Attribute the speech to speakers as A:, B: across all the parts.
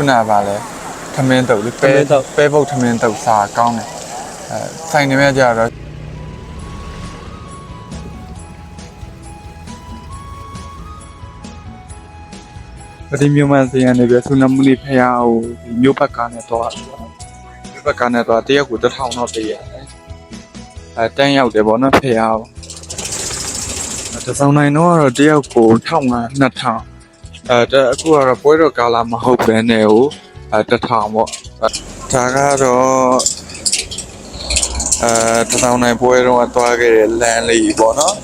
A: ခုနကပါလဲထမင်းတုပ်လေပဲပုတ်ထမင်းတုပ်စားကောင်းတယ်ဆိုင်နေမြကြတော့ပတိမျိုးမှန်စရနေပြဆုနမှုလေးဖះဟိုမျိုးဘက်ကားနဲ့တော့မျိုးဘက်ကားနဲ့တော့တရက်ကို1000တော့ပေးရတယ်တန်းရောက်တယ်ဗောနော်ဖះဟိုတစောင်းနိုင်တော့တရက်ကို1500 2000အခုကတော့ပွဲတော်ကာလာမဟုတ်ဘဲနဲ့ဟို1000ပေါ့ဒါကတော့တစောင်းနိုင်ပွဲတော့သွားခဲ့တဲ့လမ်းလေးပေါ့နော်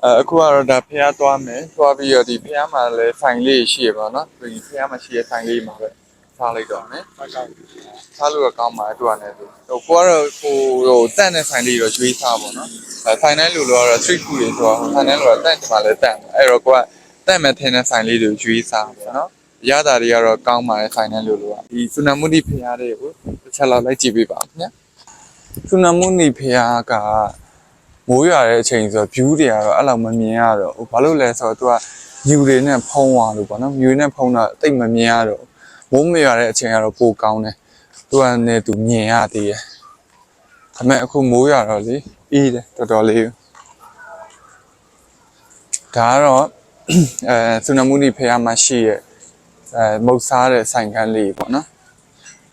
A: အခုကတော့ဒါဖះသွားမယ်သွားပြီးတော့ဒီဖះမှာလည်းဆိုင်လေးရှိရပါတော့ဒီဖះမှာရှိရဆိုင်လေးမှာပဲစားလိုက်တော့မယ်စားလို့တော့ကောင်းပါတယ်သူကလည်းဟိုကိုကတော့ဟိုတန့်တဲ့ဆိုင်လေးတော့ရွေးစားပါတော့ဆိုင်တိုင်းလိုတော့ street food တွေဆိုတော့ဆိုင်တိုင်းလိုတော့တန့်ချင်မှလည်းတန့်အဲ့တော့ကိုကတန့်မဲ့ထင်းတဲ့ဆိုင်လေးတွေရွေးစားပါတော့ရတာတွေကတော့ကောင်းပါတယ်ဆိုင်တိုင်းလိုကဒီစုနမုနိဖះတွေကိုတစ်ချက်လောက်လိုက်ကြည့်ပေးပါဦးခင်ဗျာစုနမုနိဖះကမိုးရွာတဲ့အချိန်ဆို view တွေကတော့အဲ့လောက်မမြင်ရတော့ဘာလို့လဲဆိုတော့သူကမြူတွေနဲ့ဖုံးသွားလို့ပေါ့နော်မြူတွေနဲ့ဖုံးတော့တိတ်မမြင်ရတော့မိုးမရွာတဲ့အချိန်ကတော့ပိုကောင်းတယ်သူကလည်းသူမြင်ရသေးတယ်ဒါပေမဲ့အခုမိုးရွာတော့လေအေးတယ်တော်တော်လေးဒါကတော့စုနမုနိဖះမှာရှိရဲ့မုတ်စားတဲ့ဆိုင်ခန်းလေးပေါ့နော်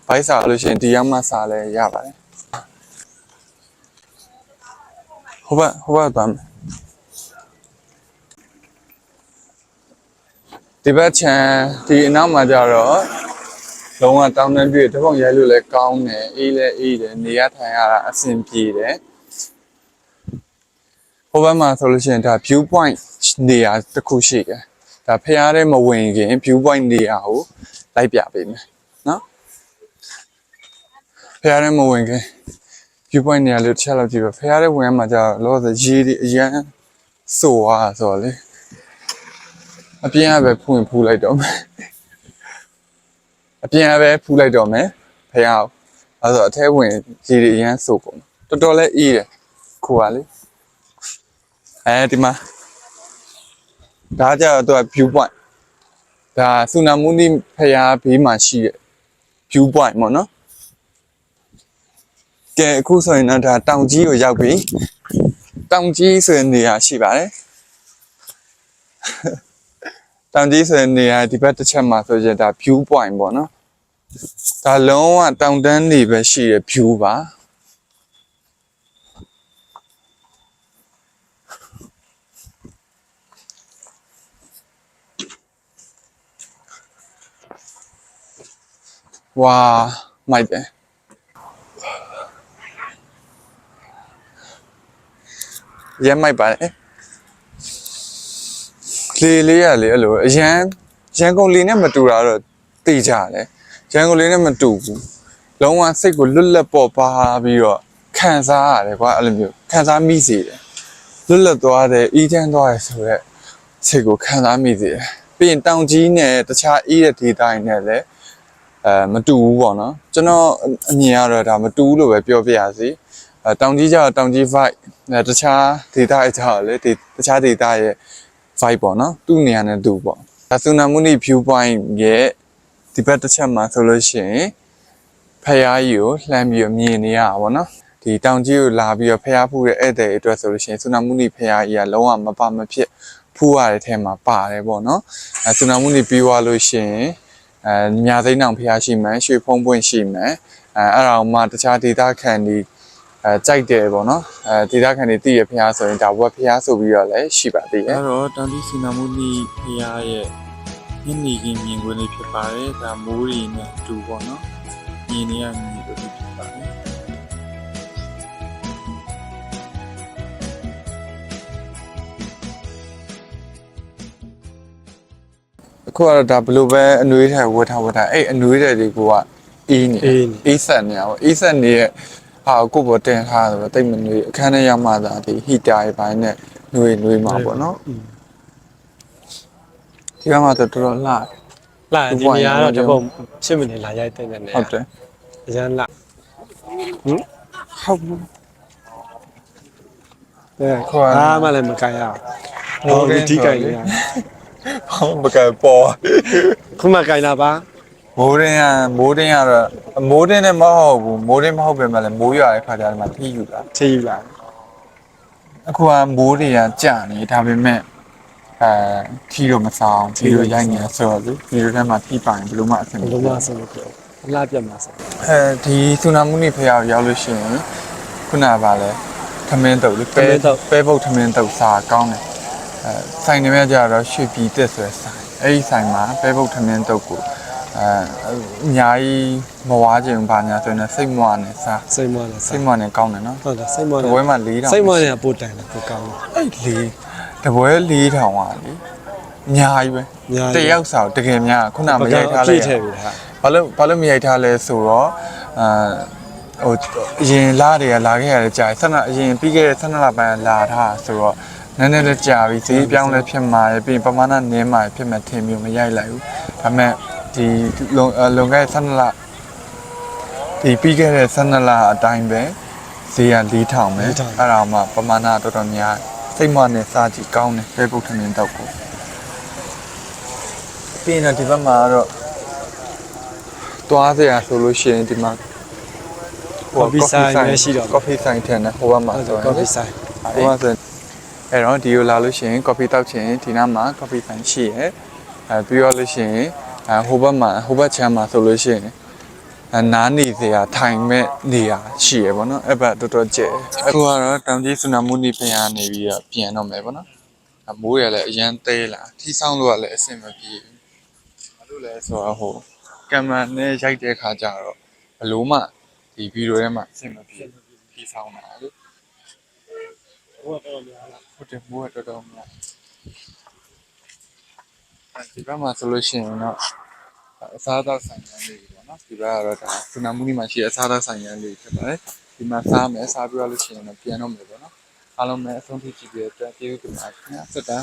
A: ဘိုက်စားလို့ရှိရင်ဒီရောက်မှစားလဲရပါတယ်ဟိုဘက်သွားမယ်ဒီဘက်ချမ်းဒီအနောက်မှာကြတော့လုံးဝတောင်းတန်းပြည့်တစ်ပုံရိုက်လို့လည်းကောင်းတယ်အေးလည်းအေးတယ်နေရထိုင်ရတာအဆင်ပြေတယ်ဟိုဘက်မှာဆိုလို့ရှိရင်ဒါ view point နေရာတစ်ခုရှိတယ်ဒါဖျားတဲ့မဝင်ခင် view point နေရာကိုလိုက်ပြပေးမယ်နော်ဖျားတဲ့မဝင်ခင်view point နေရာလေးတစ်ချက်လောက်ကြည့်ပါဖះတဲ့ဝင်မှာကြာလောဆယ်ရေဒီအရန်ဆိုသွားဆိုတော့လေအပြင်ကပဲဖူးလိုက်တော့မယ်အပြင်ကပဲဖူးလိုက်တော့မယ်ဖះအောင်အဲဆိုအထဲဝင်ရေဒီအရန်ဆိုကုန်တော်တော်လေးအေးတယ်ခိုးပါလေဒီမှာဒါကြတော့ view point ဒါစုနမုနိဖះဘေးမှာရှိတဲ့ view point ပေါ့နော်ကဲအခုဆိုရင်တော့ဒါတောင်ကြီးကိုရောက်ပြီတောင်ကြီးဆိုတဲ့နေရာရှိပါတယ်တောင်ကြီးဆိုတဲ့နေရာဒီဘက်တစ်ချက်မှာဆိုရင်ဒါ view point ပေါ့နော်ဒါလုံးဝတောင်တန်းတွေပဲရှိတဲ့ view ပါဝါမိုက်တယ်ရမ်းမိုက်ပါတယ်လေရလေအဲ့လိုရန်ကုန်လေးနဲ့မတူတာတော့သိကြတယ်ရန်ကုန်လေးနဲ့မတူဘူးလုံးဝစိတ်ကိုလွတ်လပ်ပေါ်ပါပြီးတော့ခံစားရတယ်ကွာအဲ့လိုမျိုးခံစားမိစေတယ်လွတ်လပ်သွားတယ်အေးချမ်းသွားတယ်ဆိုတော့စိတ်ကိုခံစားမိစေတယ်ပြီးရင်တောင်ကြီးနဲ့တခြားအေးတဲ့ဒေသတွေနဲ့လည်းမတူဘူးပေါ့နော်ကျွန်တော်အမြင်ကတော့ဒါမတူဘူးလို့ပဲပြောပြရစီတောင်ကြီးကျတော့တောင်ကြီး vibe တခြားဒေသရဲ့ကျတော့လေဒီတခြားဒေသရဲ့ vibe ပေါ့နော်သူ့နေရာနဲ့သူ့ပေါ့ဒါစုနမုနိ view point ရဲ့ဒီဘက်တစ်ချက်မှာဆိုလို့ရှိရင်ဖះကြီးကိုလှမ်းပြီးမြင်နေရတာပေါ့နော်ဒီတောင်ကြီးကိုလာပြီးတော့ဖះဖူးတဲ့ဧည့်သည်အတွက်ဆိုလို့ရှိရင်စုနမုနိဖះကြီးကလုံးဝမပါမဖြစ်ဖူးရတဲ့ထဲမှာပါတယ်ပေါ့နော်စုနမုနိပြီးသွားလို့ရှိရင်ညာသိန်းတောင်ဖះရှိမယ်ရွှေဖုံးပွင့်ရှိမယ်အဲ့ဒါမှတခြားဒေသခံတွေကြိုက်တယ်ပေါ့နော်ဒေသခံတွေသိရဖះဆိုရင်ဒါဝက်ဖះဆိုပြီးတော့လည်းရှိပါသေးတယ်အဲ့တော့တောင်ကြီးစုနမုနိဖះရဲ့ညနေခင်းမြင်ကွင်းလေးဖြစ်ပါတယ်ဒါမိုးရီနဲ့တူပေါ့နော်မြင်နေရမြင်လို့ဖြစ်ပါတယ်အခုကတော့ဒါဘယ်လိုပဲအနွေးထဲဝတ်ထားအဲ့အနွေးထဲတွေကအေးနေအေးဆက်နေရပါအေးဆက်နေရဲ့ဟာကိုပေါ်တင်ထားတယ်တိတ်မနွေးအခန်းထဲရောက်မှသာဒီဟီတာတွေပိုင်းနဲ့နွေမှာပေါ့နော် ဒီကမှတော့တော်တော်လှတယ်
B: လာဒီနေရာတော့တပုံ10မိနစ်လာရိုက်တဲ့နေရာ
A: ဟုတ်တယ်
B: အရန်လာဟင်
A: ဟုတ်ဘူး
B: ဘာမှလည်းမကန်ရအောင်ဟိုဒီကန်ရ
A: ဟောမကပေါ်
B: ခုမှကန်တာပါ
A: မိုးတင်းကတော့မိုးတင်းနဲ့မဟုတ်ဘူးမိုးတင်းမဟုတ်ပဲမလဲမိုးရွာတဲ့ခါကျတော့မှထိယူတာ
B: ချေယူလာ
A: အခုကမိုးတွေကကြာနေဒါပေမဲ့ခီတော့မဆောင်ခီတော့ရိုက်နေဆိုတော့လေဒီလိုထဲမှာထိပိုင်ဘယ်လိုမှအဆင်မ
B: ဘ
A: ပြေ
B: လုံးမဆုံးလို့ပြောလာပြတ်မှာဆက်
A: ဒီဆူနာမူနီဖျားရောက်လို့ရှိရင်ခုနကပါလဲထမင်းတုပ်လေပဲပုတ်ထမင်းတုပ်စားကောင်းတယ်ဆိုင်နေမြကြတော့ရွှေပြည်တက်ဆွဲဆိုင်အဲ့ဒီဆိုင်မှာပဲပုတ်ထမင်းတုပ်ကိုအများကြီးမဝါခြင်းဘာညာဆိုရင်စိတ်မွားနဲ့စား
B: စိတ်မွားတယ်
A: စိတ်မွားနဲ့ကောင်းတယ်နော်
B: ဟုတ်တယ်စိတ်မွား
A: တ
B: တယ်
A: ပွဲမှာ4000
B: စိတ်မွားတယ်ပို့တိုင်တယ်ပို့ကောင်း
A: အဲ့တပွဲ4000ပါလေအများကြီးပဲတယောက်စားတကယ်များခုနမရိုက်ထားလိုက်
B: ထည့်ပြီဟာ
A: ဘာလို့မရိုက်ထားလဲဆိုတော့ဟိုအရင်လာတွေကလာခဲ့ရတယ်ကြာအရင်ပြီးခဲ့တဲ့12လပိုင်းလာထားဆိုတော့နည်းနည်းလေးကြာပြီဈေးပြောင်းလဲဖြစ်မှာရပြီးပမာဏနည်းမှာဖြစ်မှာထင်မျိုးမရိုက်လိုက်ဘူးဒါပေမဲ့ဒီလွန်ခဲ့တဲ့12လဒီပြီးခဲ့တဲ့12လအတိုင်းပဲဈေးက4000ပဲအဲ့ဒါမှပမာဏတော်တော်များစိတ်မနဲ့စားကြည့်ကောင်းတယ်ဖေဘုတ်ထမင်းတောက်ကိုပြီးရင်ဒီဘက်မှာတော့သွားစရာဆိုလို့ရှိရင်ဒီမှာ
B: coffee ဆိုင်ပဲရှိတော့
A: coffee ဆိုင်ထင်တယ်ဟိုဘက်မှာဆိုရင်
B: coffee ဆိုင်
A: ဟိုဘက်ဆိုအဲ့တော့ဒီကိုလာလို့ရှိရင် coffee တောက်ချင်ဒီနားမှာ coffee ဆိုင်ရှိရယ်ပြီးတော့လို့ရှိရင်ဟိုဘက်ချမ်းမှာဆိုလို့ရှိရင်နားနေစရာထိုင်မဲ့နေရာရှိရယ်ပေါ့နော်အဲ့ဘက်တော်တော်ကျဲအခုကတော့တောင်ကြီးစူနာမူနီဖျားနေပြီးတော့ပြန်တော့မယ်ပေါ့နော်မိုးရလည်းအရန်တဲလာထီဆောင်လို့ကလည်းအဆင်မပြေဘူးဘာလို့လဲဆိုတော့ဟိုကင်မရာနဲ့ရိုက်တဲ့ခါကျတော့ဘလို့မှဒီဗီဒီယိုထဲမှာအဆင်မပြေထီဆောင်တာလေ
B: ဟိုတော့များလား
A: ဟုတ်တယ်မိုးကတော်တော်များဒီဘက်မှာဆိုလို့ရှိရင်တော့အစားအသောက်ဆိုင်ရမ်းလေးပေါ့နော်ဒီဘက်ကတော့ဒါစူနာမူနီမှာရှိတဲ့အစားအသောက်ဆိုင်ရမ်းလေးဖြစ်ပါတယ်ဒီမှာစားမယ်စားပြီးတော့လို့ရှိရင်တော့ပြန်တော့မယ်ပေါ့နော်အားလုံးပဲအဆုံးထိကြည့်ပြီးတော့ကျေးဇူးတင်ပါတယ်ခင်ဗျာစတာ